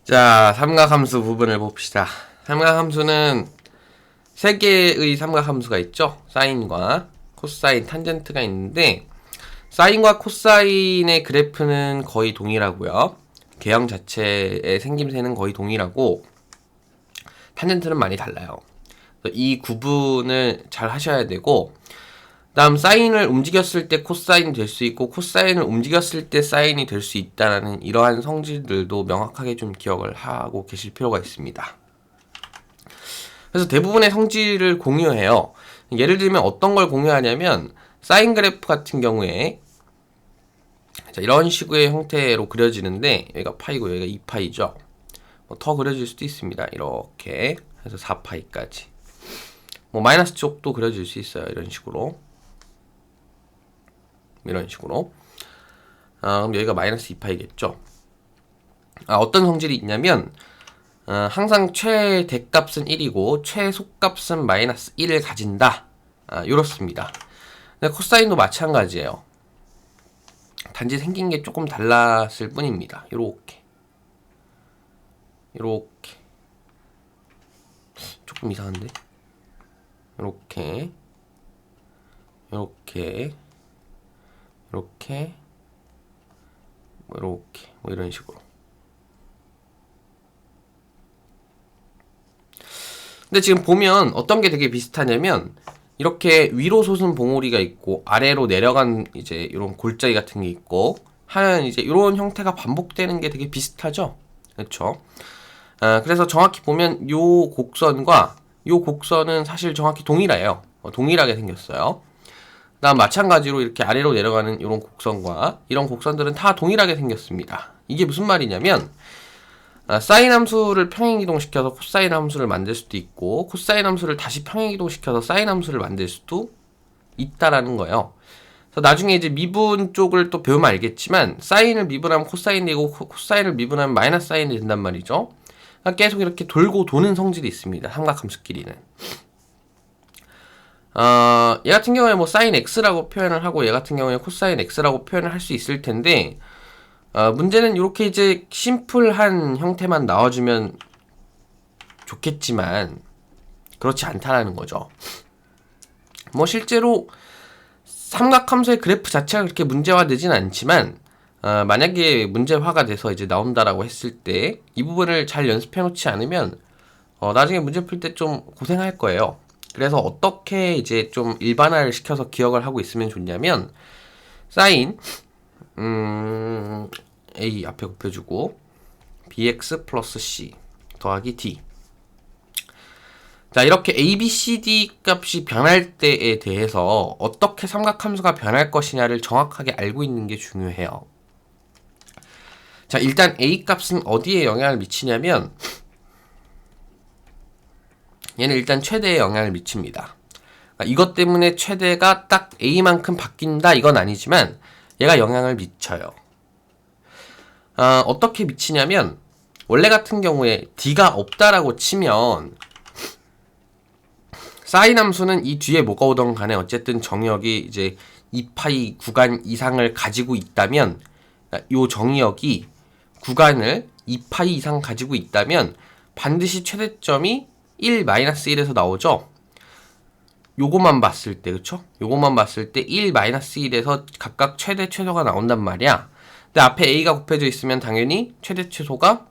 자, 삼각함수 부분을 봅시다. 삼각함수는 세 개의 삼각함수가 있죠. 사인과 코사인, 탄젠트가 있는데 사인과 코사인의 그래프는 거의 동일하고요. 개형 자체의 생김새는 거의 동일하고 탄젠트는 많이 달라요. 이 구분을 잘 하셔야 되고, 다음 사인을 움직였을 때 코사인이 될 수 있고 코사인을 움직였을 때 사인이 될 수 있다는 이러한 성질들도 명확하게 좀 기억을 하고 계실 필요가 있습니다. 그래서 대부분의 성질을 공유해요. 예를 들면 어떤 걸 공유하냐면 사인 그래프 같은 경우에 자, 이런 식의 형태로 그려지는데 여기가 파이고 여기가 2파이죠. 더 그려질 수도 있습니다. 이렇게 해서 4파이까지. 마이너스 쪽도 그려질 수 있어요. 이런 식으로. 그럼 여기가 마이너스 2파이겠죠. 어떤 성질이 있냐면 항상 최대값은 1이고 최소값은 마이너스 1을 가진다. 이렇습니다. 근데 코사인도 마찬가지예요. 단지 생긴 게 조금 달랐을 뿐입니다. 이렇게 조금 이상한데? 이렇게 이런 식으로. 근데 지금 보면 어떤 게 되게 비슷하냐면 이렇게 위로 솟은 봉우리가 있고 아래로 내려간 이제 이런 골짜기 같은 게 있고 하는 이제 이런 형태가 반복되는 게 되게 비슷하죠. 그렇죠? 그래서 정확히 보면 요 곡선과 요 곡선은 사실 정확히 동일해요. 동일하게 생겼어요. 그다음 마찬가지로 이렇게 아래로 내려가는 이런 곡선과 이런 곡선들은 다 동일하게 생겼습니다. 이게 무슨 말이냐면 사인 함수를 평행이동시켜서 코사인 함수를 만들 수도 있고 코사인 함수를 다시 평행이동시켜서 사인 함수를 만들 수도 있다라는 거예요. 그래서 나중에 이제 미분 쪽을 또 배우면 알겠지만 사인을 미분하면 코사인이 되고 코사인을 미분하면 마이너스 사인이 된단 말이죠. 그러니까 계속 이렇게 돌고 도는 성질이 있습니다. 삼각함수끼리는. 얘 같은 경우에 뭐 사인 x라고 표현을 하고 얘 같은 경우에 코사인 x라고 표현을 할 수 있을 텐데 문제는 이렇게 이제 심플한 형태만 나와주면 좋겠지만 그렇지 않다라는 거죠. 뭐 실제로 삼각함수의 그래프 자체가 그렇게 문제화되진 않지만 만약에 문제화가 돼서 이제 나온다라고 했을 때 이 부분을 잘 연습해 놓지 않으면 나중에 문제 풀 때 좀 고생할 거예요. 그래서 어떻게 이제 좀 일반화를 시켜서 기억을 하고 있으면 좋냐면 사인 a 앞에 곱해주고 bx 플러스 c 더하기 d. 자, 이렇게 a, b, c, d 값이 변할 때에 대해서 어떻게 삼각함수가 변할 것이냐를 정확하게 알고 있는 게 중요해요. 자, 일단 a 값은 어디에 영향을 미치냐면 얘는 일단 최대에 영향을 미칩니다. 이것 때문에 최대가 딱 a만큼 바뀐다 이건 아니지만 얘가 영향을 미쳐요. 어떻게 미치냐면 원래 같은 경우에 d가 없다라고 치면 사인 함수는 이 뒤에 뭐가 오던 간에 어쨌든 정의역이 이제 2파이 구간 이상을 가지고 있다면 요 정의역이 구간을 2파이 이상 가지고 있다면 반드시 최대점이 1-1에서 나오죠. 요거만 봤을 때, 그쵸? 요거만 봤을 때 1-1에서 각각 최대 최소가 나온단 말이야. 근데 앞에 a가 곱해져 있으면 당연히 최대 최소가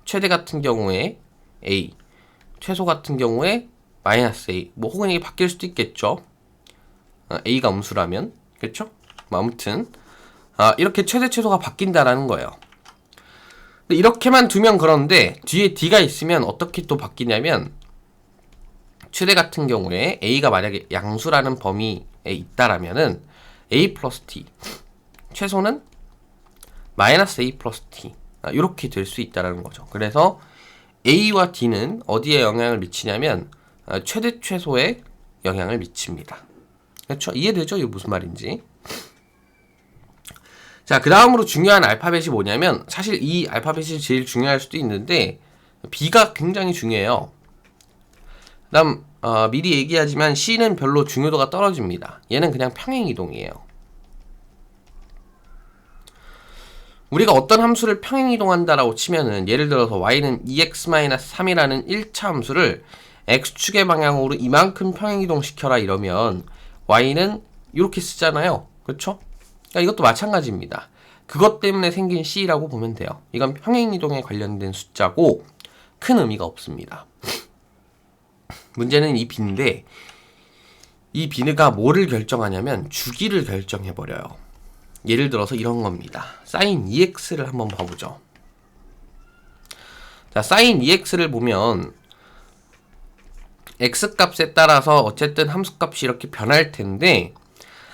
최대 같은 경우에 a, 최소 같은 경우에 마이너스 a, 뭐 혹은 이게 바뀔 수도 있겠죠. a가 음수라면, 그렇죠? 아무튼 이렇게 최대 최소가 바뀐다라는 거예요. 근데 이렇게만 두면 그런데 뒤에 d가 있으면 어떻게 또 바뀌냐면 최대 같은 경우에 a가 만약에 양수라는 범위에 있다라면은 a 플러스 t, 최소는 마이너스 a 플러스 t 이렇게 될 수 있다라는 거죠. 그래서 a와 d는 어디에 영향을 미치냐면 최대 최소에 영향을 미칩니다. 그렇죠? 이해되죠? 이게 무슨 말인지. 자, 그 다음으로 중요한 알파벳이 뭐냐면 사실 이 알파벳이 제일 중요할 수도 있는데 b가 굉장히 중요해요. 그 다음 미리 얘기하지만 C는 별로 중요도가 떨어집니다. 얘는 그냥 평행이동이에요. 우리가 어떤 함수를 평행이동한다라고 치면은 예를 들어서 y는 2x-3이라는 1차 함수를 x축의 방향으로 이만큼 평행이동시켜라 이러면 y는 이렇게 쓰잖아요. 그렇죠? 그러니까 이것도 마찬가지입니다. 그것 때문에 생긴 c라고 보면 돼요. 이건 평행이동에 관련된 숫자고 큰 의미가 없습니다. 문제는 이 b인데 이 b가 뭐를 결정하냐면 주기를 결정해버려요. 예를 들어서 이런 겁니다. sin 2x를 한번 봐보죠. 자, sin 2x를 보면 x값에 따라서 어쨌든 함수값이 이렇게 변할 텐데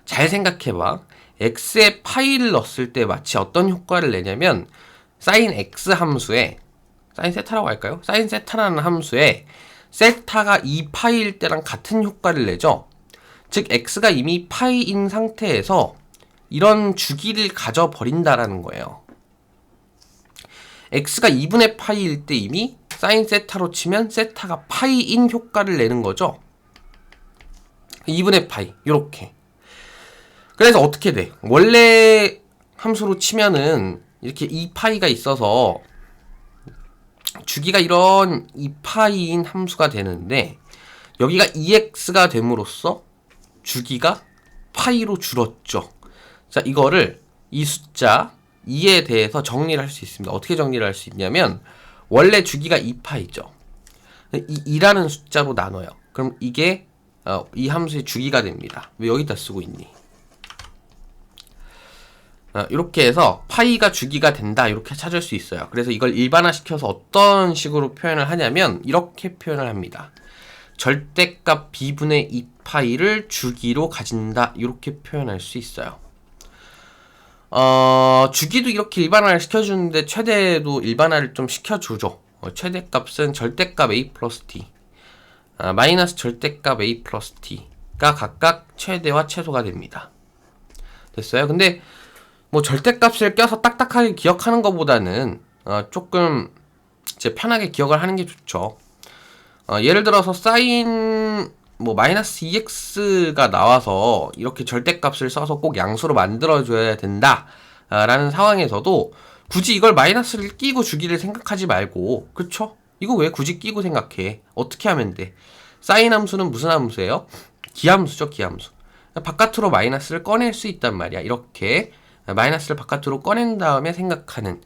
잘 생각해봐. x에 파이를 넣었을 때 마치 어떤 효과를 내냐면 sin x 함수에 sin 세타라고 할까요? sin 세타라는 함수에 세타가 2파이일 때랑 같은 효과를 내죠. 즉 x가 이미 파이인 상태에서 이런 주기를 가져버린다라는 거예요. x가 2분의 파이일 때 이미 sin 세타로 치면 세타가 파이인 효과를 내는 거죠. 2분의 파이 요렇게. 그래서 어떻게 돼? 원래 함수로 치면은 이렇게 2파이가 있어서 주기가 이런 2파이인 함수가 되는데 여기가 2x가 됨으로써 주기가 파이로 줄었죠. 자, 이거를 이 숫자 2에 대해서 정리를 할 수 있습니다. 어떻게 정리를 할 수 있냐면 원래 주기가 2파이죠. 이 2라는 숫자로 나눠요. 그럼 이게 이 함수의 주기가 됩니다. 왜 여기다 쓰고 있니? 이렇게 해서 파이가 주기가 된다 이렇게 찾을 수 있어요. 그래서 이걸 일반화시켜서 어떤 식으로 표현을 하냐면 이렇게 표현을 합니다. 절대값 b분의 2파이를 주기로 가진다 이렇게 표현할 수 있어요. 주기도 이렇게 일반화를 시켜주는데 최대도 일반화를 좀 시켜주죠. 최대값은 절대값 a 플러스 t 마이너스 절대값 a 플러스 t가 각각 최대와 최소가 됩니다. 됐어요? 근데 뭐 절대값을 껴서 딱딱하게 기억하는 것보다는 조금 이제 편하게 기억을 하는 게 좋죠. 예를 들어서 sin 뭐 마이너스 2x가 나와서 이렇게 절대값을 써서 꼭 양수로 만들어줘야 된다 라는 상황에서도 굳이 이걸 마이너스를 끼고 주기를 생각하지 말고, 그쵸? 이거 왜 굳이 끼고 생각해? 어떻게 하면 돼? sin 함수는 무슨 함수예요? 기함수죠, 기함수. 바깥으로 마이너스를 꺼낼 수 있단 말이야. 이렇게 마이너스를 바깥으로 꺼낸 다음에 생각하는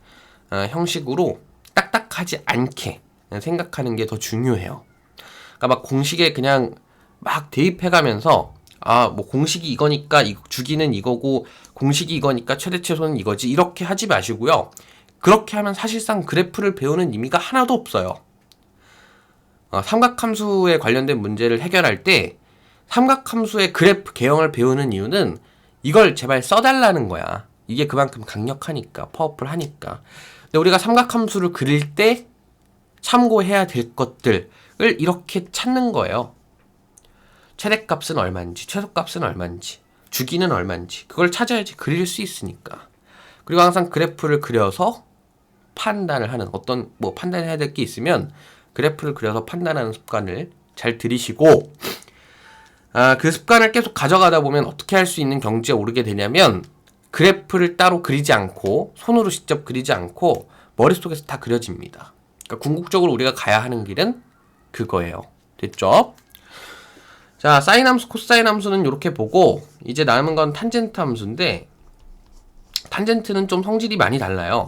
형식으로 딱딱하지 않게 생각하는 게 더 중요해요. 그러니까 막 공식에 그냥 막 대입해가면서 뭐 공식이 이거니까 주기는 이거고 공식이 이거니까 최대 최소는 이거지 이렇게 하지 마시고요. 그렇게 하면 사실상 그래프를 배우는 의미가 하나도 없어요. 삼각함수에 관련된 문제를 해결할 때 삼각함수의 그래프 개형을 배우는 이유는 이걸 제발 써달라는 거야. 이게 그만큼 강력하니까, 파워풀하니까. 근데 우리가 삼각함수를 그릴 때 참고해야 될 것들을 이렇게 찾는 거예요. 최대값은 얼마인지, 최소값은 얼마인지, 주기는 얼마인지 그걸 찾아야지 그릴 수 있으니까. 그리고 항상 그래프를 그려서 판단을 하는, 어떤 뭐 판단해야 될 게 있으면 그래프를 그려서 판단하는 습관을 잘 들이시고, 그 습관을 계속 가져가다 보면 어떻게 할 수 있는 경지에 오르게 되냐면 그래프를 따로 그리지 않고 손으로 직접 그리지 않고 머릿속에서 다 그려집니다. 그러니까 궁극적으로 우리가 가야 하는 길은 그거예요. 됐죠? 자, 사인 함수, 코사인 함수는 이렇게 보고 이제 남은 건 탄젠트 함수인데 탄젠트는 좀 성질이 많이 달라요.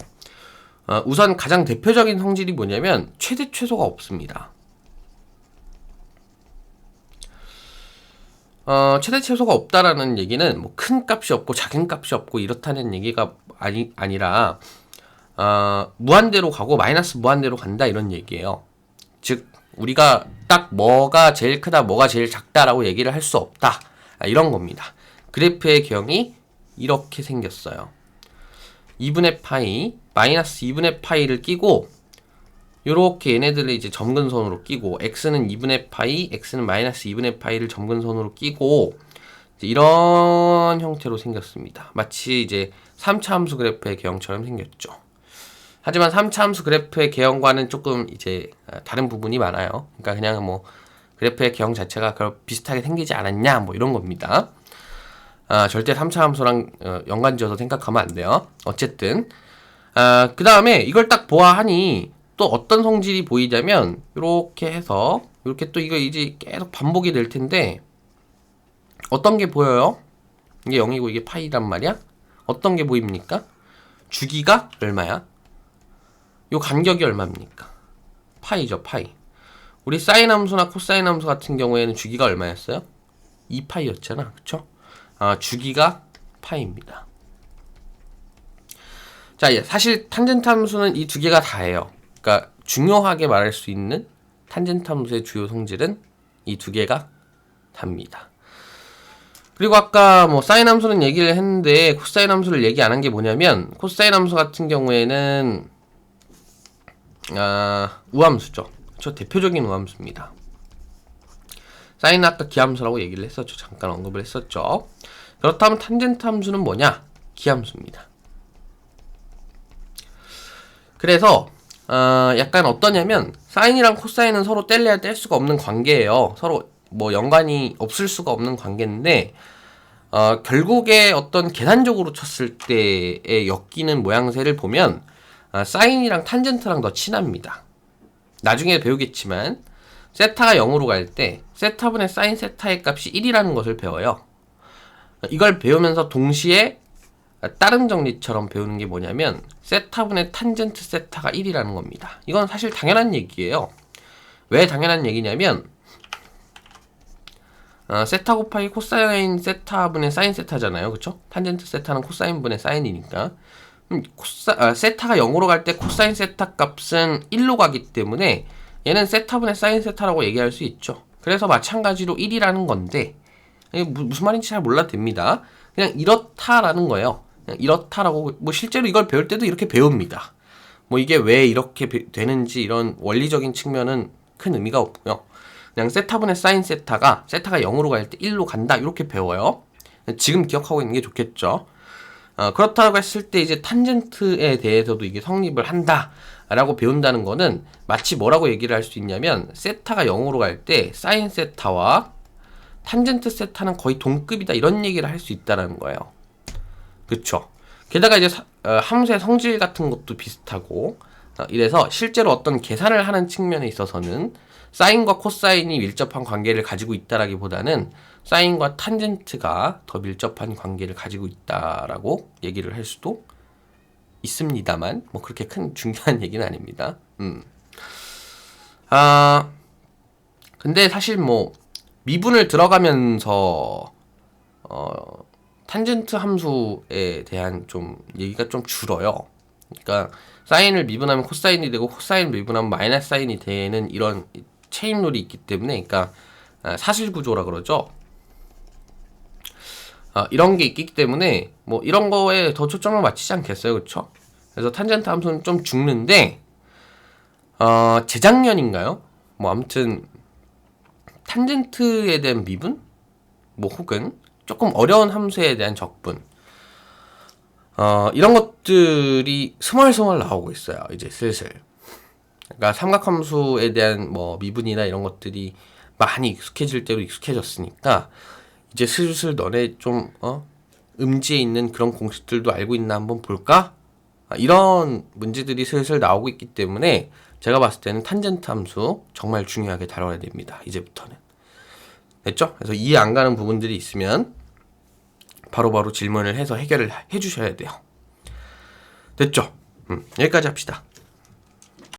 우선 가장 대표적인 성질이 뭐냐면 최대 최소가 없습니다. 최대 최소가 없다라는 얘기는 뭐 큰 값이 없고 작은 값이 없고 이렇다는 얘기가 아니라 무한대로 가고 마이너스 무한대로 간다 이런 얘기예요. 즉 우리가 딱 뭐가 제일 크다 뭐가 제일 작다라고 얘기를 할 수 없다 이런 겁니다. 그래프의 개형이 이렇게 생겼어요. 2분의 파이 마이너스 2분의 파이를 끼고 요렇게 얘네들을 이제 점근선으로 끼고 x는 2분의 파이, x는 마이너스 2분의 파이를 점근선으로 끼고 이런 형태로 생겼습니다. 마치 이제 3차 함수 그래프의 개형처럼 생겼죠. 하지만 3차 함수 그래프의 개형과는 조금 이제 다른 부분이 많아요. 그러니까 그냥 뭐 그래프의 개형 자체가 비슷하게 생기지 않았냐 뭐 이런 겁니다. 절대 3차 함수랑 연관지어서 생각하면 안 돼요. 어쨌든 그 다음에 이걸 딱 보아하니 또 어떤 성질이 보이냐면 이렇게 해서 이렇게 또 이거 이제 계속 반복이 될 텐데 어떤 게 보여요? 이게 0이고 이게 파이란 말이야? 어떤 게 보입니까? 주기가 얼마야? 요 간격이 얼마입니까? 파이죠, 파이. 우리 사인 함수나 코사인 함수 같은 경우에는 주기가 얼마였어요? 2파이였잖아, 그쵸? 주기가 파이입니다. 자, 사실 탄젠트 함수는 이 두 개가 다예요. 그러니까 중요하게 말할 수 있는 탄젠트 함수의 주요 성질은 이 두 개가 답니다. 그리고 아까 뭐 사인 함수는 얘기를 했는데 코사인 함수를 얘기 안 한 게 뭐냐면 코사인 함수 같은 경우에는 우함수죠. 저 대표적인 우함수입니다. 사인은 아까 기함수라고 얘기를 했었죠. 잠깐 언급을 했었죠. 그렇다면 탄젠트 함수는 뭐냐? 기함수입니다. 그래서 약간 어떠냐면 사인이랑 코사인은 서로 뗄래야 뗄 수가 없는 관계예요. 서로 뭐 연관이 없을 수가 없는 관계인데 결국에 어떤 계산적으로 쳤을 때의 엮이는 모양새를 보면 사인이랑 탄젠트랑 더 친합니다. 나중에 배우겠지만 세타가 0으로 갈 때 세타분의 사인 세타의 값이 1이라는 것을 배워요. 이걸 배우면서 동시에 다른 정리처럼 배우는 게 뭐냐면 세타분의 탄젠트 세타가 1이라는 겁니다. 이건 사실 당연한 얘기예요. 왜 당연한 얘기냐면 세타 곱하기 코사인 세타분의 사인 세타잖아요. 그쵸? 탄젠트 세타는 코사인분의 사인이니까 세타가 0으로 갈 때 코사인 세타 값은 1로 가기 때문에 얘는 세타분의 사인 세타라고 얘기할 수 있죠. 그래서 마찬가지로 1이라는 건데 무슨 말인지 잘 몰라도 됩니다. 그냥 이렇다라는 거예요. 그냥 이렇다라고 뭐 실제로 이걸 배울 때도 이렇게 배웁니다. 뭐 이게 왜 이렇게 되는지 이런 원리적인 측면은 큰 의미가 없고요. 그냥 세타분의 사인 세타가 0으로 갈 때 1로 간다 이렇게 배워요. 지금 기억하고 있는 게 좋겠죠. 그렇다고 했을 때 이제 탄젠트에 대해서도 이게 성립을 한다 라고 배운다는 거는 마치 뭐라고 얘기를 할 수 있냐면 세타가 0으로 갈 때 사인 세타와 탄젠트 세타는 거의 동급이다 이런 얘기를 할 수 있다는 거예요. 그쵸? 게다가 이제 함수의 성질 같은 것도 비슷하고 이래서 실제로 어떤 계산을 하는 측면에 있어서는 사인과 코사인이 밀접한 관계를 가지고 있다라기보다는 사인과 탄젠트가 더 밀접한 관계를 가지고 있다라고 얘기를 할 수도 있습니다만 뭐 그렇게 큰 중요한 얘기는 아닙니다. 근데 사실 뭐 미분을 들어가면서 탄젠트 함수에 대한 좀 얘기가 좀 줄어요. 그러니까 사인을 미분하면 코사인이 되고 코사인을 미분하면 마이너스 사인이 되는 이런 체인룰이 있기 때문에 그러니까 사실구조라 그러죠. 이런 게 있기 때문에 뭐 이런 거에 더 초점을 맞추지 않겠어요. 그쵸? 그래서 탄젠트 함수는 좀 죽는데 재작년인가요? 뭐 아무튼 탄젠트에 대한 미분? 뭐 혹은 조금 어려운 함수에 대한 적분 이런 것들이 스멀스멀 나오고 있어요. 이제 슬슬. 그러니까 삼각함수에 대한 뭐 미분이나 이런 것들이 많이 익숙해질 대로 익숙해졌으니까 이제 슬슬 너네 좀 음지에 있는 그런 공식들도 알고 있나 한번 볼까? 이런 문제들이 슬슬 나오고 있기 때문에 제가 봤을 때는 탄젠트 함수 정말 중요하게 다뤄야 됩니다. 이제부터는. 됐죠? 그래서 이해 안 가는 부분들이 있으면 바로바로 질문을 해서 해결을 해 주셔야 돼요. 됐죠? 여기까지 합시다.